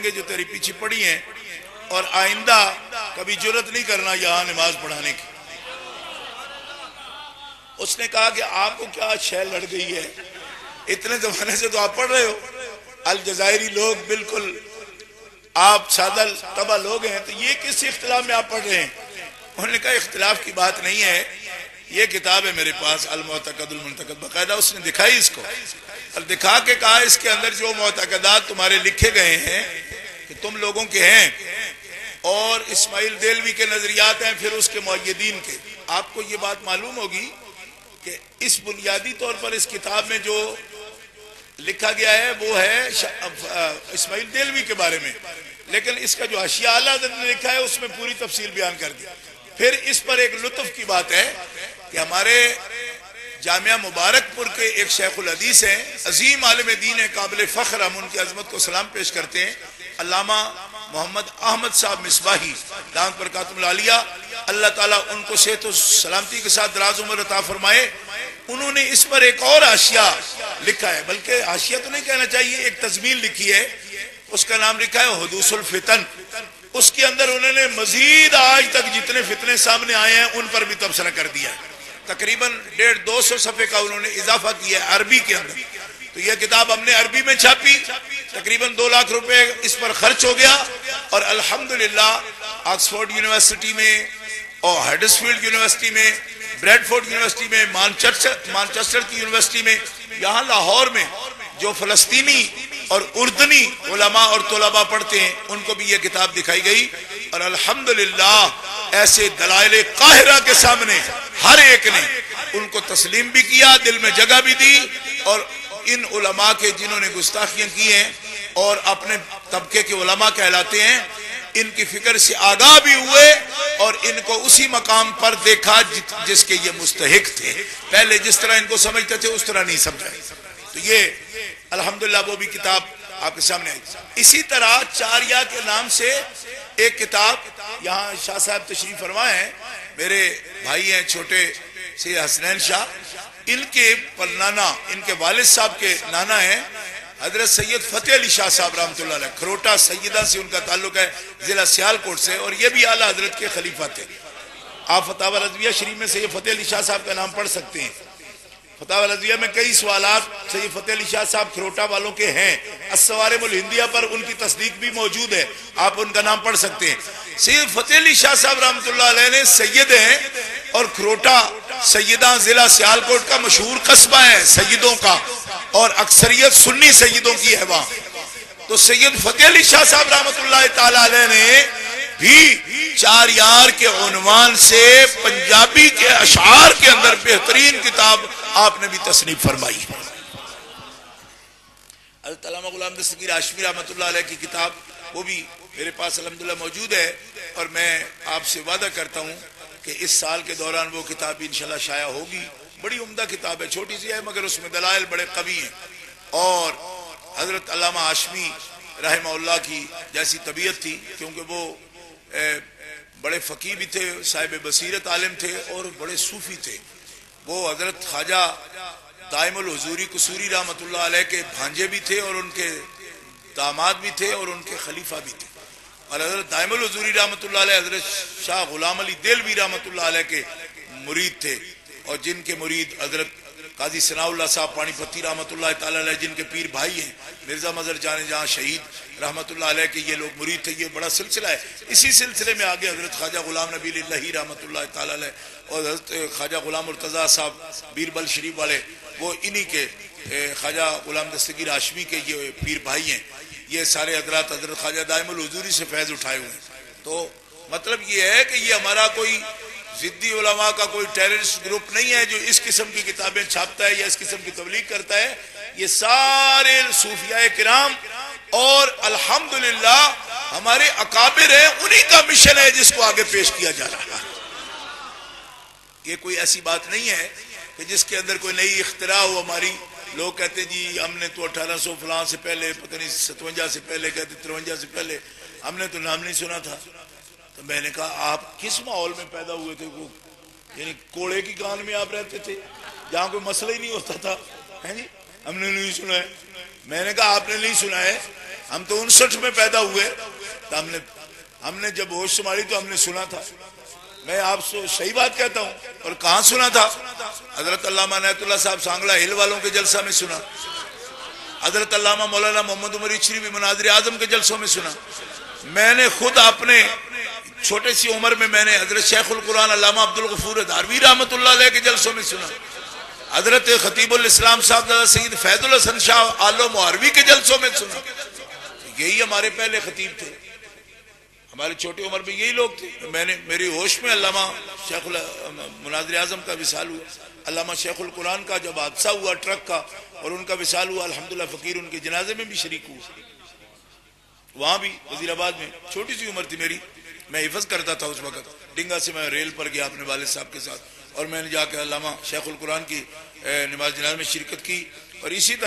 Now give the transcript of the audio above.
جو تیری پیچھے پڑی ہیں اور آئندہ کبھی جرت نہیں کرنا یہاں نماز پڑھانے کی۔ اس نے کہا کہ آپ کو کیا شے لڑ گئی ہے، اتنے زمانے سے تو آپ پڑھ رہے ہو، الجزائری لوگ بالکل آپ سادہ طبع لوگ ہیں، تو یہ کس اختلاف میں آپ پڑھ رہے ہیں؟ انہوں نے کہا اختلاف کی بات نہیں ہے، یہ کتاب ہے میرے پاس المعتقد المنتقد، باقاعدہ اس نے دکھائی اس کو اور دکھا کے کہا اس کے اندر جو معتقدات تمہارے لکھے گئے ہیں کہ تم لوگوں کے ہیں اور اسماعیل دیلوی کے نظریات ہیں، پھر اس کے مؤیدین کے، آپ کو یہ بات معلوم ہوگی کہ اس بنیادی طور پر اس کتاب میں جو لکھا گیا ہے وہ ہے اسماعیل دیلوی کے بارے میں، لیکن اس کا جو حاشیہ اعلیٰ حضرت نے لکھا ہے اس میں پوری تفصیل بیان کر دی۔ پھر اس پر ایک لطف کی بات ہے کہ ہمارے جامعہ مبارک پور کے ایک شیخ الحدیث ہیں، عظیم عالم دین ہیں، قابل فخر، ہم ان کی عظمت کو سلام پیش کرتے ہیں، علامہ محمد احمد صاحب مصباحی دامت برکاتہم العالیہ، اللہ تعالیٰ ان کو صحت و سلامتی کے ساتھ دراز عمر عطا فرمائے۔ انہوں نے اس پر ایک اور حاشیہ لکھا ہے، بلکہ حاشیہ تو نہیں کہنا چاہیے، ایک تضمین لکھی ہے، اس کا نام لکھا ہے حدوث الفتن۔ اس کے اندر انہوں نے مزید آج تک جتنے فتنے سامنے آئے ہیں ان پر بھی تبصرہ کر دیا ہے، تقریباً 150 صفحے کا انہوں نے اضافہ کیا ہے عربی کے اندر۔ تو یہ کتاب ہم نے عربی میں چھاپی، تقریباً 2 لاکھ روپے اس پر خرچ ہو گیا، اور الحمدللہ آکسفورڈ یونیورسٹی میں اور ہڈرسفیلڈ یونیورسٹی میں، بریڈ فورڈ یونیورسٹی میں، مانچسٹر کی یونیورسٹی میں، یہاں لاہور میں جو فلسطینی اور اردنی علماء اور طلباء پڑھتے ہیں ان کو بھی یہ کتاب دکھائی گئی، اور الحمدللہ ایسے دلائل قاہرہ کے سامنے ہر ایک نے ان کو تسلیم بھی کیا، دل میں جگہ بھی دی، اور ان علماء کے جنہوں نے گستاخیاں کی ہیں اور اپنے طبقے کے علماء کہلاتے ہیں، ان کی فکر سے آگاہ بھی ہوئے اور ان کو اسی مقام پر دیکھا جس کے یہ مستحق تھے، پہلے جس طرح ان کو سمجھتے تھے اس طرح نہیں سمجھا۔ تو یہ الحمدللہ وہ بھی کتاب آپ کے سامنے آئی۔ اسی طرح چاریہ کے نام سے ایک کتاب یہاں شاہ صاحب تشریف فرما ہیں، میرے بھائی ہیں چھوٹے سید حسنین شاہ، ان کے پرنانا، ان کے والد صاحب کے نانا ہیں حضرت سید فتح علی شاہ صاحب رحمۃ اللہ علیہ، کھروٹا سیدہ سے ان کا تعلق ہے، ضلع سیالکوٹ سے، اور یہ بھی اعلیٰ حضرت کے خلیفہ تھے۔ آپ فتاوی رضویہ شریف میں سید فتح علی شاہ صاحب کا نام پڑھ سکتے ہیں، فتاوی رضویہ میں کئی سوالات سید فتح علی شاہ صاحب کھروٹا والوں کے ہیں، الصوارم الہندیہ پر ان کی تصدیق بھی موجود ہے، آپ ان کا نام پڑھ سکتے ہیں۔ سید فتح علی شاہ صاحب رحمۃ اللہ علیہ نے سید ہیں، اور کھروٹا سیدہ ضلع سیالکوٹ کا مشہور قصبہ ہے سیدوں کا، اور اکثریت سنی سیدوں کی ہے وہاں۔ تو سید فتح علی شاہ صاحب رحمۃ اللہ تعالی علیہ نے بھی چار یار کے عنوان سے پنجابی کے اشعار کے اندر بہترین کتاب آپ نے بھی تصنیف فرمائی۔ حضرت علامہ غلام دستگیر ہاشمی رحمۃ اللہ علیہ کی کتاب وہ بھی میرے پاس الحمدللہ موجود ہے، اور میں آپ سے وعدہ کرتا ہوں کہ اس سال کے دوران وہ کتاب بھی انشاءاللہ شائع ہوگی۔ بڑی عمدہ کتاب ہے، چھوٹی سی ہے مگر اس میں دلائل بڑے قوی ہیں، اور حضرت علامہ ہاشمی رحمہ اللہ کی جیسی طبیعت تھی، کیونکہ وہ بڑے فقیہ بھی تھے، صاحب بصیرت عالم تھے، اور بڑے صوفی تھے۔ وہ حضرت خواجہ دائم الحضوری قصوری رحمۃ اللہ علیہ کے بھانجے بھی تھے، اور ان کے داماد بھی تھے، اور ان کے خلیفہ بھی تھے، اور حضرت دائم الحضوری رحمۃ اللہ علیہ حضرت شاہ غلام علی دیلوی رحمۃ اللہ علیہ کے مرید تھے، اور جن کے مرید حضرت قاضی ثناء اللہ صاحب پانی پتی رحمۃ اللہ تعالی علیہ، جن کے پیر بھائی ہیں مرزا مظہر جان جہاں شہید رحمۃ اللہ علیہ کے یہ لوگ مرید تھے۔ یہ بڑا سلسلہ ہے، اسی سلسلے میں آگے حضرت خواجہ غلام نبی اللہ رحمۃ اللہ تعالی علیہ اور حضرت خواجہ غلام مرتضیٰ صاحب بیربل شریف والے، وہ انہی کے خواجہ غلام دستگیر ہاشمی کے یہ پیر بھائی ہیں۔ یہ سارے حضرات حضرت خواجہ دائم الحضوری سے فیض اٹھائے ہوئے ہیں۔ تو مطلب یہ ہے کہ یہ ہمارا کوئی ضدی علماء کا کوئی ٹیررسٹ گروپ نہیں ہے جو اس قسم کی کتابیں چھاپتا ہے یا اس قسم کی تبلیغ کرتا ہے۔ یہ سارے صوفیاء کرام اور الحمدللہ ہمارے اکابر ہیں، انہی کا مشن ہے جس کو آگے پیش کیا جا رہا ہے۔ یہ کوئی ایسی بات نہیں ہے کہ جس کے اندر کوئی نئی اختراع ہو ہماری۔ لوگ کہتے جی ہم نے تو 1800 فلاں سے پہلے، پتہ نہیں 57 سے پہلے، کہتے 53 سے پہلے ہم نے تو نام نہیں سنا تھا۔ تو میں نے کہا آپ کس ماحول میں پیدا ہوئے تھے؟ وہ یعنی کوڑے کی کان میں آپ رہتے تھے جہاں کوئی مسئلہ ہی نہیں ہوتا تھا؟ جی ہم نے نہیں سنا ہے۔ میں نے کہا آپ نے نہیں سنا ہے، ہم تو 59 میں پیدا ہوئے تو ہم نے جب ہوش سنبھالی تو ہم نے سنا تھا. میں آپ سے صحیح بات کہتا ہوں. اور کہاں سنا تھا؟ حضرت علامہ عنایت اللہ صاحب سانگلہ ہل والوں کے جلسہ میں سنا. حضرت علامہ مولانا محمد عمر اشری بھی مناظر اعظم کے جلسوں میں سنا. میں نے خود اپنے چھوٹے سی عمر میں نے حضرت شیخ القرآن علامہ عبدالغفور دھاروی رحمۃ اللہ علیہ کے جلسوں میں سنا. حضرت خطیب الاسلام صاحب سید فیض الحسن شاہ آلو مہاروی کے جلسوں میں سنا. یہی ہمارے پہلے خطیب تھے. ہمارے چھوٹی عمر میں یہی لوگ تھے. میری ہوش میں علامہ شیخ مناظر اعظم کا وصال ہوا. علامہ شیخ القرآن کا جب حادثہ ہوا ٹرک کا اور ان کا وصال ہوا، الحمدللہ فقیر ان کے جنازے میں بھی شریک ہوا. وہاں بھی وزیر آباد میں چھوٹی سی عمر تھی میری. میں حفظ کرتا تھا اس وقت. ڈنگا سے میں ریل پر گیا اپنے والد صاحب کے ساتھ اور میں نے جا کے علامہ شیخ القرآن کی نماز جنازے میں شرکت کی. اور اسی طرح